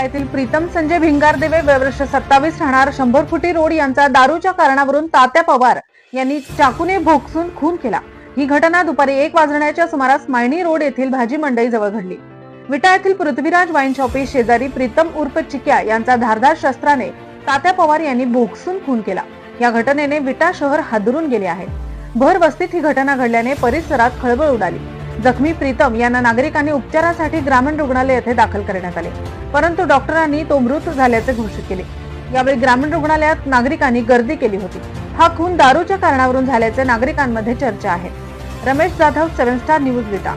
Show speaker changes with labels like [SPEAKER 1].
[SPEAKER 1] येथील प्रीतम संजय भिंगारदेवे वर्ष 27 राहणार 100 फुटी रोड यांचा दारूच्या कारणावरून तात्या पवार यांनी चाकूने भोगसून खून केला। ही घटना दुपारी 1 वाजण्याच्या सुमारास मायणी रोड येथील भाजी मंडई जवळ घडली। विटा येथील पृथ्वीराज वाईन शॉपी शेजारी प्रीतम उर्फ चिक्या यांचा धारदार शस्त्राने तात्या पवार यांनी भोगसून खून केला। या घटनेने विटा शहर हादरून गेले आहे। भर वस्तीत ही घटना घडल्याने परिसरात खळबळ उडाली। जखमी प्रीतम यांना नागरिकांनी उपचारासाठी ग्रामीण रुग्णालय येथे दाखल करण्यात आले, परंतु डॉक्टरांनी तो मृत झाल्याचे घोषित केले। यावेळी ग्रामीण रुग्णालयात नागरिकांनी गर्दी केली होती। हा खून दारूच्या कारणावरून झाल्याचे नागरिकांमध्ये चर्चा आहे। रमेश जाधव, 7 स्टार न्यूज, विटा।